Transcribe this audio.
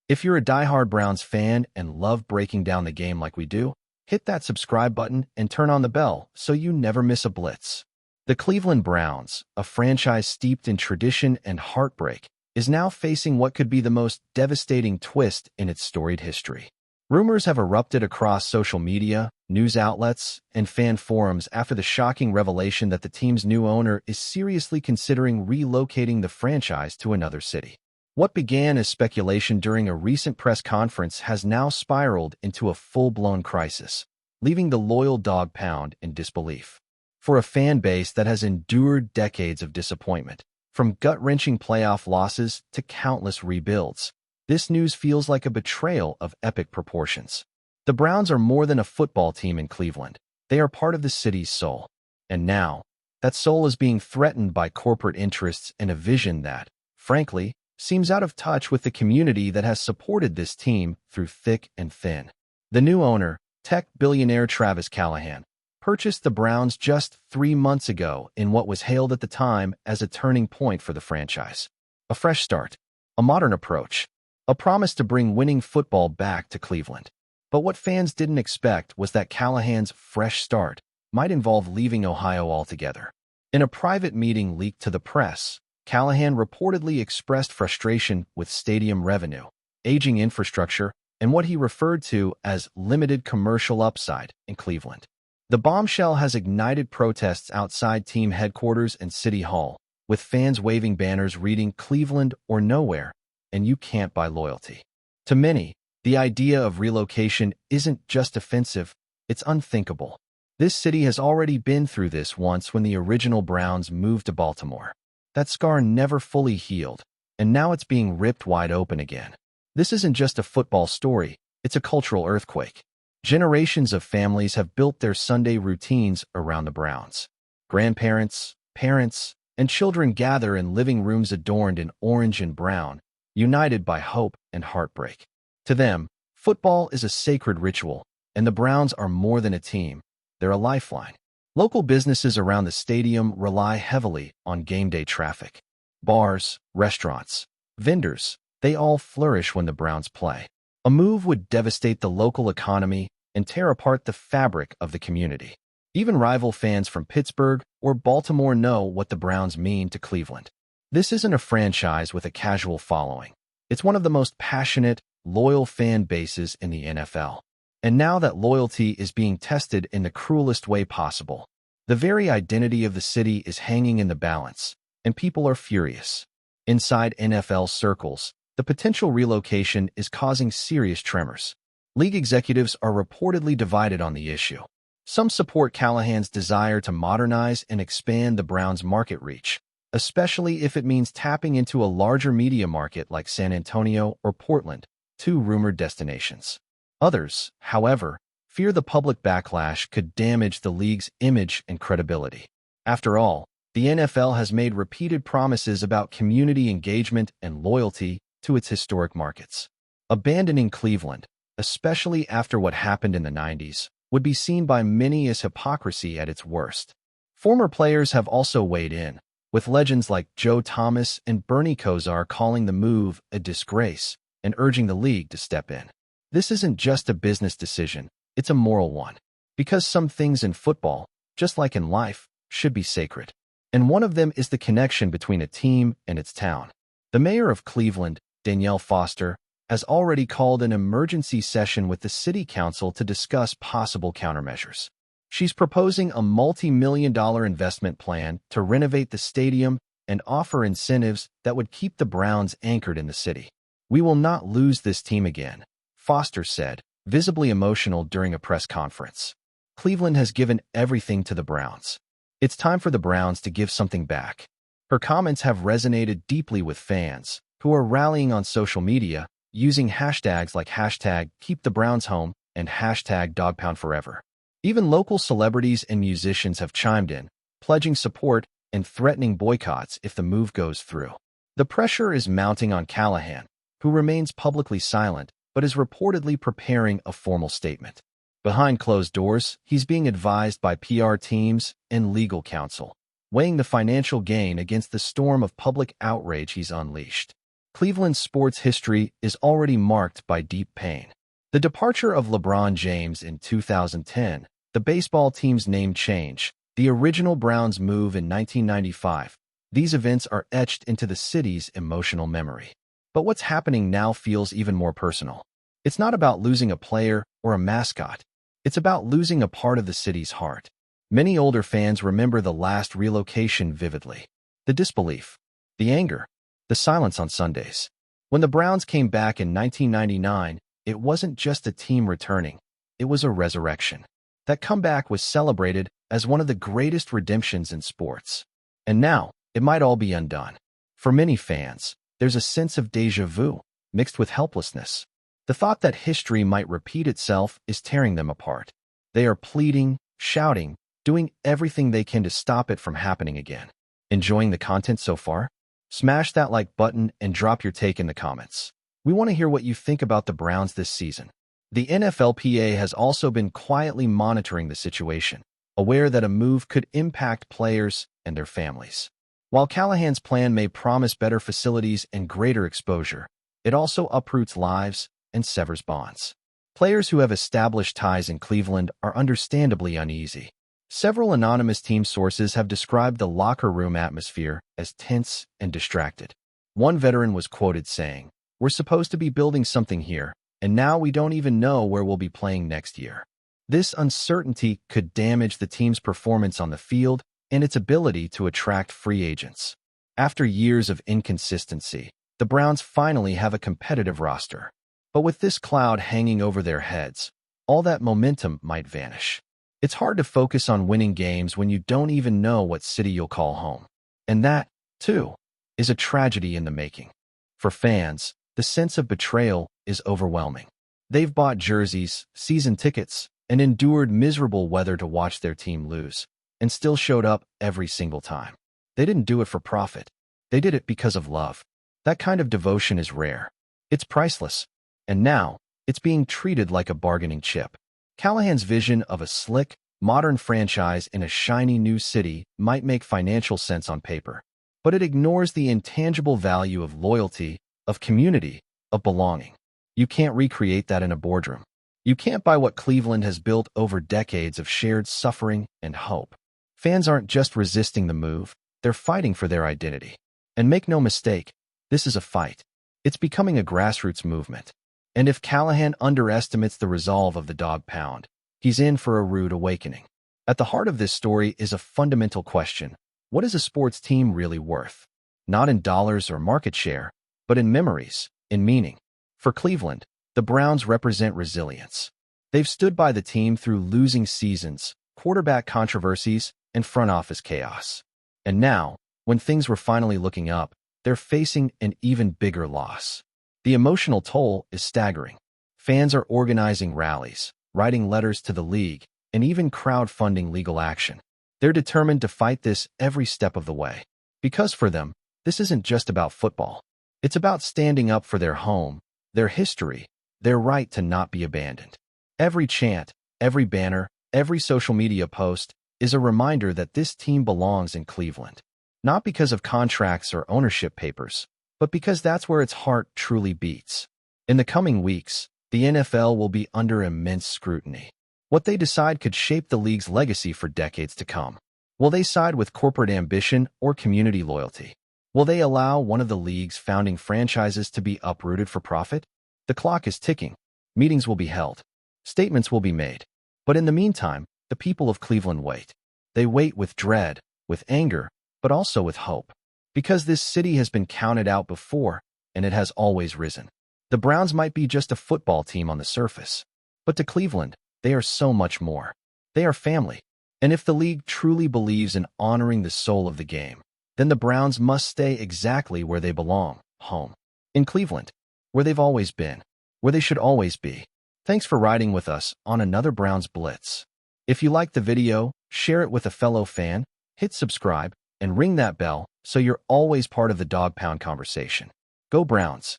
If you're a diehard Browns fan and love breaking down the game like we do, hit that subscribe button and turn on the bell so you never miss a blitz. The Cleveland Browns, a franchise steeped in tradition and heartbreak, is now facing what could be the most devastating twist in its storied history. Rumors have erupted across social media, news outlets, and fan forums after the shocking revelation that the team's new owner is seriously considering relocating the franchise to another city. What began as speculation during a recent press conference has now spiraled into a full-blown crisis, leaving the loyal Dawg Pound in disbelief. For a fan base that has endured decades of disappointment, from gut-wrenching playoff losses to countless rebuilds, this news feels like a betrayal of epic proportions. The Browns are more than a football team in Cleveland. They are part of the city's soul. And now, that soul is being threatened by corporate interests and a vision that, frankly, seems out of touch with the community that has supported this team through thick and thin. The new owner, tech billionaire Travis Callahan, purchased the Browns just 3 months ago in what was hailed at the time as a turning point for the franchise. A fresh start, a modern approach, a promise to bring winning football back to Cleveland. But what fans didn't expect was that Callahan's fresh start might involve leaving Ohio altogether. In a private meeting leaked to the press, Callahan reportedly expressed frustration with stadium revenue, aging infrastructure, and what he referred to as limited commercial upside in Cleveland. The bombshell has ignited protests outside team headquarters and City Hall, with fans waving banners reading "Cleveland or nowhere," and "You can't buy loyalty." To many, the idea of relocation isn't just offensive, it's unthinkable. This city has already been through this once when the original Browns moved to Baltimore. That scar never fully healed, and now it's being ripped wide open again. This isn't just a football story, it's a cultural earthquake. Generations of families have built their Sunday routines around the Browns. Grandparents, parents, and children gather in living rooms adorned in orange and brown, united by hope and heartbreak. To them, football is a sacred ritual, and the Browns are more than a team, they're a lifeline. Local businesses around the stadium rely heavily on game day traffic. Bars, restaurants, vendors, they all flourish when the Browns play. A move would devastate the local economy and tear apart the fabric of the community. Even rival fans from Pittsburgh or Baltimore know what the Browns mean to Cleveland. This isn't a franchise with a casual following. It's one of the most passionate, loyal fan bases in the NFL. And now that loyalty is being tested in the cruelest way possible. The very identity of the city is hanging in the balance, and people are furious. Inside NFL circles, the potential relocation is causing serious tremors. League executives are reportedly divided on the issue. Some support Callahan's desire to modernize and expand the Browns' market reach, especially if it means tapping into a larger media market like San Antonio or Portland, 2 rumored destinations. Others, however, fear the public backlash could damage the league's image and credibility. After all, the NFL has made repeated promises about community engagement and loyalty to its historic markets. Abandoning Cleveland, especially after what happened in the 90s, would be seen by many as hypocrisy at its worst. Former players have also weighed in, with legends like Joe Thomas and Bernie Kosar calling the move a disgrace and urging the league to step in. This isn't just a business decision, it's a moral one. Because some things in football, just like in life, should be sacred. And one of them is the connection between a team and its town. The mayor of Cleveland, Danielle Foster, has already called an emergency session with the city council to discuss possible countermeasures. She's proposing a multi-million-dollar investment plan to renovate the stadium and offer incentives that would keep the Browns anchored in the city. "We will not lose this team again," Foster said, visibly emotional during a press conference. "Cleveland has given everything to the Browns. It's time for the Browns to give something back." Her comments have resonated deeply with fans, who are rallying on social media, using hashtags like #KeepTheBrownsHome and #DawgPoundForever. Even local celebrities and musicians have chimed in, pledging support and threatening boycotts if the move goes through. The pressure is mounting on Callahan, who remains publicly silent, but is reportedly preparing a formal statement. Behind closed doors, he's being advised by PR teams and legal counsel, weighing the financial gain against the storm of public outrage he's unleashed. Cleveland's sports history is already marked by deep pain. The departure of LeBron James in 2010, the baseball team's name change, the original Browns move in 1995, these events are etched into the city's emotional memory. But what's happening now feels even more personal. It's not about losing a player or a mascot. It's about losing a part of the city's heart. Many older fans remember the last relocation vividly. The disbelief, the anger, the silence on Sundays. When the Browns came back in 1999, it wasn't just a team returning. It was a resurrection. That comeback was celebrated as one of the greatest redemptions in sports. And now, it might all be undone. For many fans, there's a sense of déjà vu, mixed with helplessness. The thought that history might repeat itself is tearing them apart. They are pleading, shouting, doing everything they can to stop it from happening again. Enjoying the content so far? Smash that like button and drop your take in the comments. We want to hear what you think about the Browns this season. The NFLPA has also been quietly monitoring the situation, aware that a move could impact players and their families. While Callahan's plan may promise better facilities and greater exposure, it also uproots lives and severs bonds. Players who have established ties in Cleveland are understandably uneasy. Several anonymous team sources have described the locker room atmosphere as tense and distracted. One veteran was quoted saying, "We're supposed to be building something here, and now we don't even know where we'll be playing next year." This uncertainty could damage the team's performance on the field and its ability to attract free agents. After years of inconsistency, the Browns finally have a competitive roster. But with this cloud hanging over their heads, all that momentum might vanish. It's hard to focus on winning games when you don't even know what city you'll call home. And that, too, is a tragedy in the making. For fans, the sense of betrayal is overwhelming. They've bought jerseys, season tickets, and endured miserable weather to watch their team lose, and still showed up every single time. They didn't do it for profit. They did it because of love. That kind of devotion is rare. It's priceless. And now, it's being treated like a bargaining chip. Callahan's vision of a slick, modern franchise in a shiny new city might make financial sense on paper, but it ignores the intangible value of loyalty, of community, of belonging. You can't recreate that in a boardroom. You can't buy what Cleveland has built over decades of shared suffering and hope. Fans aren't just resisting the move, they're fighting for their identity. And make no mistake, this is a fight. It's becoming a grassroots movement. And if Callahan underestimates the resolve of the Dawg Pound, he's in for a rude awakening. At the heart of this story is a fundamental question. What is a sports team really worth? Not in dollars or market share, but in memories, in meaning. For Cleveland, the Browns represent resilience. They've stood by the team through losing seasons, quarterback controversies, and front office chaos. And now, when things were finally looking up, they're facing an even bigger loss. The emotional toll is staggering. Fans are organizing rallies, writing letters to the league, and even crowdfunding legal action. They're determined to fight this every step of the way. Because for them, this isn't just about football. It's about standing up for their home, their history, their right to not be abandoned. Every chant, every banner, every social media post is a reminder that this team belongs in Cleveland. Not because of contracts or ownership papers, but because that's where its heart truly beats. In the coming weeks, the NFL will be under immense scrutiny. What they decide could shape the league's legacy for decades to come. Will they side with corporate ambition or community loyalty? Will they allow one of the league's founding franchises to be uprooted for profit? The clock is ticking. Meetings will be held. Statements will be made. But in the meantime, the people of Cleveland wait. They wait with dread, with anger, but also with hope. Because this city has been counted out before, and it has always risen. The Browns might be just a football team on the surface. But to Cleveland, they are so much more. They are family. And if the league truly believes in honoring the soul of the game, then the Browns must stay exactly where they belong, home. In Cleveland, where they've always been, where they should always be. Thanks for riding with us on another Browns Blitz. If you liked the video, share it with a fellow fan, hit subscribe, and ring that bell so you're always part of the Dawg Pound conversation. Go Browns!